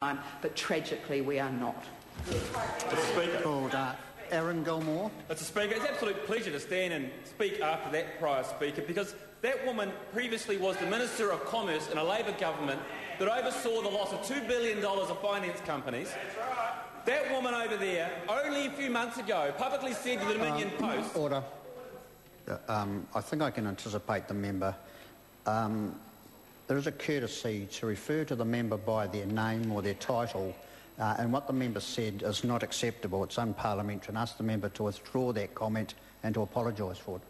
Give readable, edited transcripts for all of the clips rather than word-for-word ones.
but tragically we are not. Mr. Speaker. Called Aaron Gilmore. Mr. Speaker, it's an absolute pleasure to stand and speak after that prior speaker, because that woman previously was the Minister of Commerce in a Labor government that oversaw the loss of $2 billion of finance companies. That woman over there, only a few months ago, publicly said to the Dominion Post... Order. I think I can anticipate the member. There is a courtesy to refer to the member by their name or their title, and what the member said is not acceptable. It's unparliamentary, and ask the member to withdraw that comment and to apologise for it.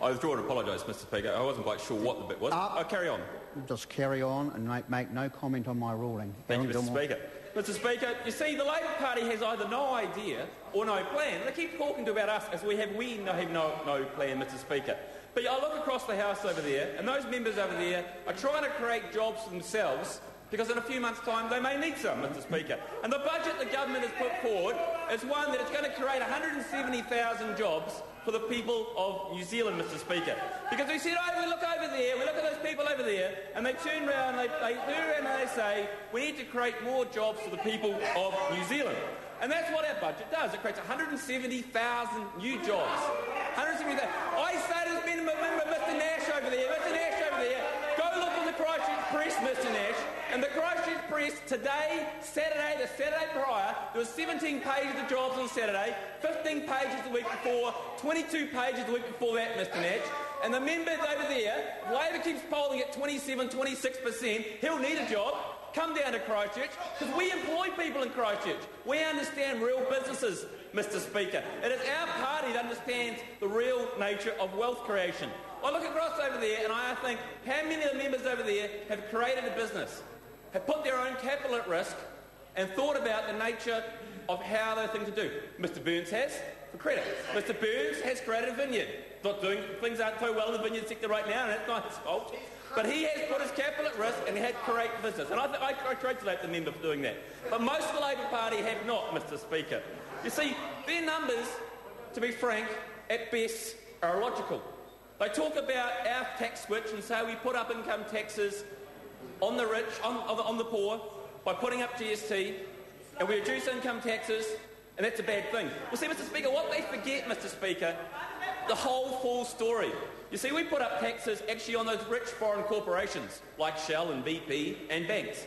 I withdraw and apologise, Mr. Speaker. I wasn't quite sure what the bit was. I'll carry on. Just carry on and make no comment on my ruling. Thank you, Mr. Speaker. Mr. Speaker, you see, the Labor Party has either no idea or no plan. They keep talking about us as we have no plan, Mr. Speaker. But I look across the House over there, and those members over there are trying to create jobs for themselves, because in a few months' time they may need some, Mr. Speaker. And the budget the government has put forward is one that is going to create 170,000 jobs for the people of New Zealand, Mr. Speaker. Because we said, oh, we look over there, we look at those people over there, and they turn around, and they say, we need to create more jobs for the people of New Zealand. And that's what our budget does. It creates 170,000 new jobs. 170,000. I say to this member, Mr. Nash over there, go look at the Christchurch Press, Mr. Nash. And the Christchurch Press today, Saturday, the Saturday prior, there was 17 pages of jobs on Saturday, 15 pages the week before, 22 pages the week before that, Mr. Nash. And the members over there, if Labor keeps polling at 27, 26%, he'll need a job. Come down to Christchurch, because we employ people in Christchurch. We understand real businesses, Mr. Speaker. It is our party that understands the real nature of wealth creation. I look across over there and I think, how many of the members over there have created a business, have put their own capital at risk, and thought about the nature of how they're things to do? Mr. Burns has, for credit. Mr. Burns has created a vineyard. Things aren't so well in the vineyard sector right now, and that's not his fault. But he has put his capital at risk and he had created business. And I congratulate the member for doing that. But most of the Labor Party have not, Mr. Speaker. You see, their numbers, to be frank, at best, are illogical. They talk about our tax switch and say we put up income taxes on the rich, on the poor, by putting up GST, and we reduce income taxes, and that's a bad thing. Well, see, Mr. Speaker, what they forget, Mr. Speaker, the whole full story. You see, we put up taxes actually on those rich foreign corporations like Shell and BP and banks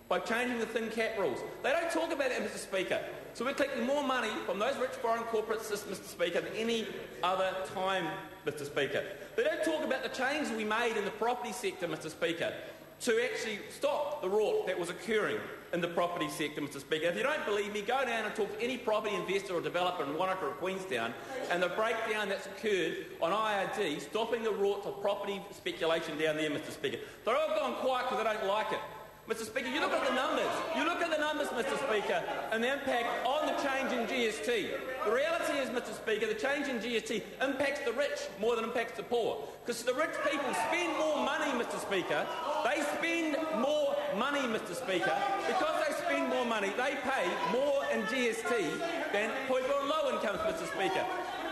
by changing the thin cap rules. They don't talk about it, Mr. Speaker. So we're taking more money from those rich foreign corporates, Mr. Speaker, than any other time, Mr. Speaker. They don't talk about the changes we made in the property sector, Mr. Speaker, to actually stop the rot that was occurring in the property sector, Mr. Speaker. If you don't believe me, go down and talk to any property investor or developer in Wanaka or Queenstown, and the breakdown that's occurred on IRD, stopping the rot of property speculation down there, Mr. Speaker. They're all gone quiet because they don't like it. Mr. Speaker, you look at the numbers. You look at the numbers, Mr. Speaker, and the impact on the change in GST. The reality is, Mr. Speaker, the change in GST impacts the rich more than impacts the poor. Because the rich people spend more money, Mr. Speaker. They spend more money, Mr. Speaker. Because they spend more money, they pay more in GST than people on low incomes, Mr. Speaker.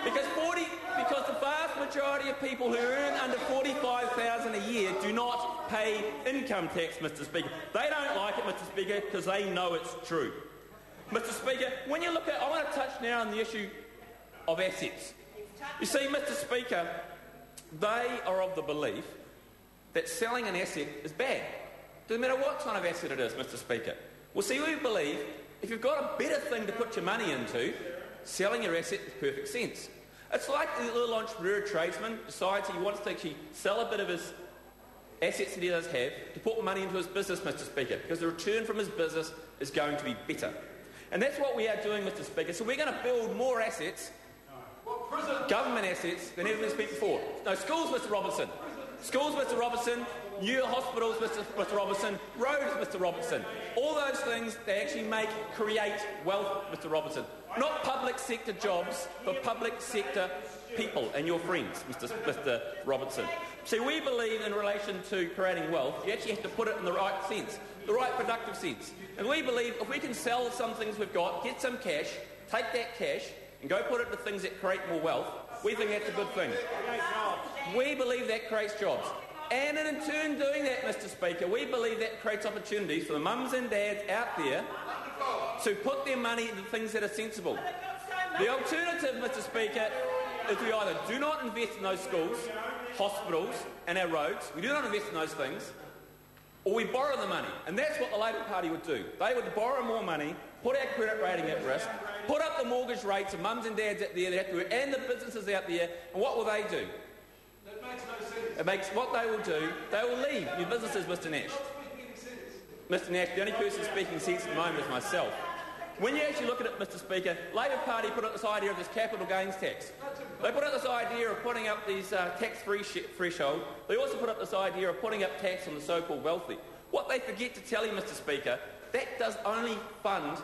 Because the vast majority of people who earn under $45,000 a year do not pay income tax, Mr. Speaker. They don't like it, Mr. Speaker, because they know it's true. Mr. Speaker, when you look at... I want to touch now on the issue of assets. You see, Mr. Speaker, they are of the belief that selling an asset is bad. Doesn't matter what kind of asset it is, Mr. Speaker. Well, see, we believe if you've got a better thing to put your money into, selling your asset makes perfect sense. It's like the little entrepreneur tradesman decides he wants to actually sell a bit of his assets that he does have to put money into his business, Mr. Speaker, because the return from his business is going to be better. And that's what we are doing, Mr. Speaker. So we're going to build more assets, government assets, than ever been before. No, schools, Mr. Robertson. Schools, Mr. Robertson. New hospitals, Mr. Robertson. Roads, Mr. Robertson. All those things, they actually create wealth, Mr. Robertson. Not public sector jobs, but public sector people and your friends, Mr. Robertson. See, we believe in relation to creating wealth, you actually have to put it in the right sense, the right productive sense. And we believe if we can sell some things we've got, get some cash, take that cash, and go put it into things that create more wealth, we think that's a good thing. We believe that creates jobs. And in turn doing that, Mr Speaker, we believe that creates opportunities for the mums and dads out there to put their money into things that are sensible. The alternative, Mr Speaker, is we either do not invest in those schools, hospitals and our roads, we do not invest in those things, or we borrow the money. And that's what the Labor Party would do. They would borrow more money, put our credit rating at risk, put up the mortgage rates of mums and dads out there that have to work, and the businesses out there, and what will they do? That makes no sense. What they will do, they will leave your businesses, Mr Nash. Mr Nash, the only person speaking sense at the moment is myself. When you actually look at it, Mr Speaker, Labor Party put up this idea of this capital gains tax. They put up this idea of putting up these tax-free threshold. They also put up this idea of putting up tax on the so-called wealthy. What they forget to tell you, Mr Speaker, that does only fund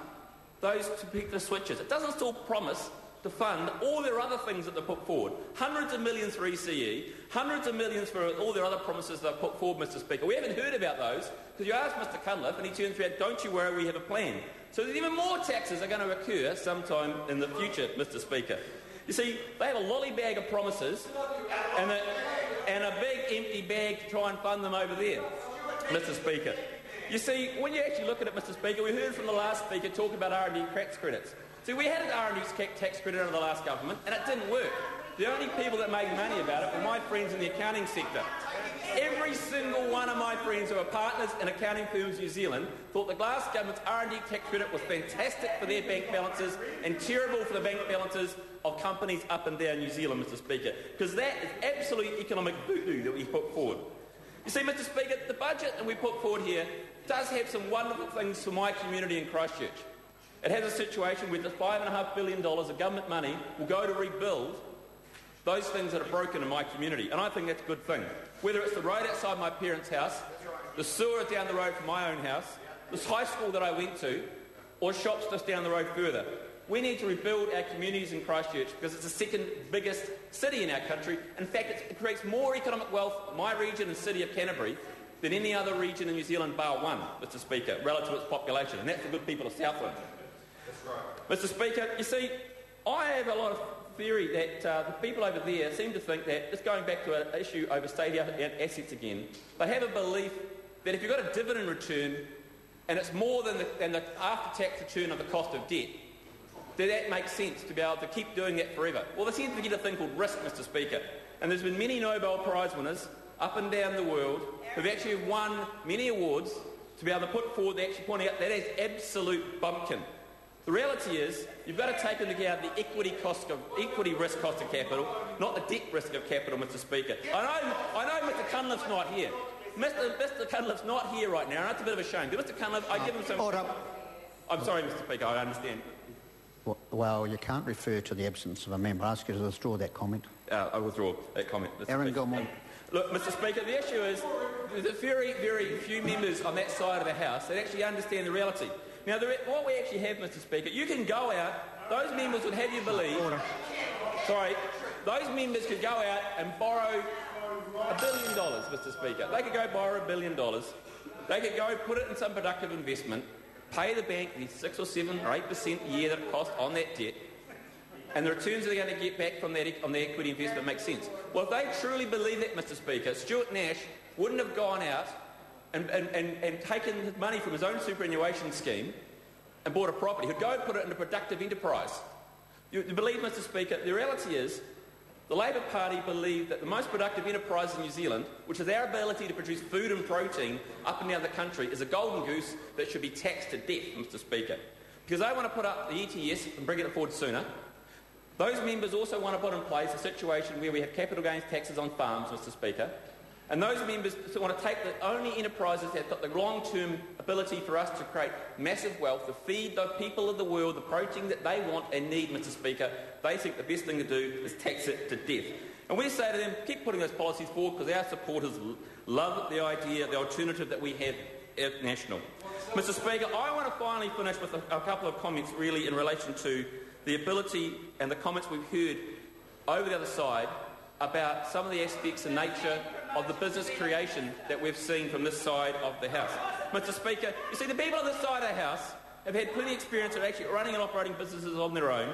those particular switches. It doesn't still promise to fund all their other things that they put forward. Hundreds of millions for ECE, hundreds of millions for all their other promises they've put forward, Mr Speaker. We haven't heard about those because you asked Mr Cunliffe and he turns around, don't you worry, we have a plan. So there's even more taxes are going to occur sometime in the future, Mr Speaker. You see, they have a lolly bag of promises and a big empty bag to try and fund them over there, Mr Speaker. You see, when you actually look at it, Mr Speaker, we heard from the last speaker talk about R&D tax credits. See, we had an R&D tax credit under the last government and it didn't work. The only people that made money about it were my friends in the accounting sector. Every single one of my friends who are partners in accounting firms in New Zealand thought the last government's R&D tax credit was fantastic for their bank balances and terrible for the bank balances of companies up and down New Zealand, Mr Speaker, because that is absolute economic voodoo that we put forward. You see, Mr Speaker, the budget that we put forward here does have some wonderful things for my community in Christchurch. It has a situation where the $5.5 billion of government money will go to rebuild those things that are broken in my community, and I think that's a good thing. Whether it's the road outside my parents' house, the sewer down the road from my own house, this high school that I went to, or shops just down the road further. We need to rebuild our communities in Christchurch because it's the second biggest city in our country. In fact, it creates more economic wealth in my region and city of Canterbury than any other region in New Zealand bar one, Mr Speaker, relative to its population, and that's the good people of Southland. That's right. Mr Speaker, you see, I have a lot of theory that the people over there seem to think that, just going back to an issue over state assets again, they have a belief that if you've got a dividend return and it's more than the after-tax return of the cost of debt, that makes sense to be able to keep doing that forever. Well, they seem to forget a thing called risk, Mr Speaker, and there's been many Nobel Prize winners up and down the world who've actually won many awards to be able to put forward, actually pointing out that is absolute bumpkin. The reality is, you've got to take into account the equity risk cost of capital, not the debt risk of capital, Mr Speaker. I know Mr Cunliffe's not here. Mr Cunliffe's not here right now, and that's a bit of a shame. But Mr Cunliffe, I give him some... Order. I'm sorry, Mr Speaker, I understand. Well, you can't refer to the absence of a member. I ask you to withdraw that comment. I withdraw that comment, Mr Aaron Speaker. Gilmore. Look, Mr Speaker, the issue is there's very, very few members on that side of the House that actually understand the reality. Now, what we actually have, Mr Speaker, you can go out, those members would have you believe... Order. Sorry, those members could go out and borrow $1 billion, Mr Speaker. They could go borrow $1 billion. They could go put it in some productive investment, pay the bank the 6 or 7 or 8% a year that it costs on that debt, and the returns they're going to get back from that on the equity investment make sense. Well, if they truly believe that, Mr Speaker, Stuart Nash wouldn't have gone out and taken his money from his own superannuation scheme and bought a property. He'd go and put it in a productive enterprise. You believe, Mr Speaker, the reality is the Labor Party believe that the most productive enterprise in New Zealand, which is our ability to produce food and protein up and down the country, is a golden goose that should be taxed to death, Mr Speaker. Because they want to put up the ETS and bring it forward sooner. Those members also want to put in place a situation where we have capital gains taxes on farms, Mr Speaker. And those members want to take the only enterprises that have got the long-term ability for us to create massive wealth, to feed the people of the world the protein that they want and need, Mr Speaker. They think the best thing to do is tax it to death. And we say to them, keep putting those policies forward because our supporters love the idea, the alternative that we have at National. Mr Speaker, I want to finally finish with a couple of comments really in relation to the ability and the comments we've heard over the other side about some of the aspects and nature of the business creation that we've seen from this side of the House. Mr Speaker, you see, the people on this side of the House have had plenty of experience of actually running and operating businesses on their own.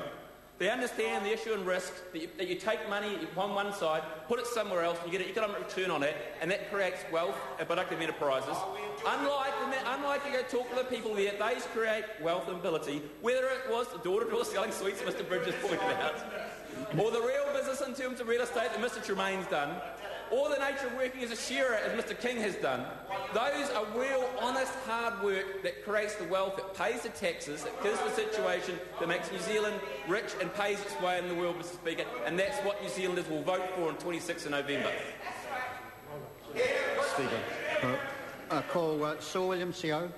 They understand the issue and risk that you take money on one side, put it somewhere else, and you get an economic return on it, and that creates wealth and productive enterprises. Unlike you go talk to the people there, they create wealth and ability, whether it was the door-to-door selling sweets Mr Bridges pointed out, or the real business in terms of real estate that Mr Tremaine's done, or the nature of working as a sharer as Mr King has done. Those are real, honest, hard work that creates the wealth, that pays the taxes, that gives the situation that makes New Zealand rich and pays its way in the world, Mr Speaker, and that's what New Zealanders will vote for on 26th of November. Speaker. Call Sir William CO.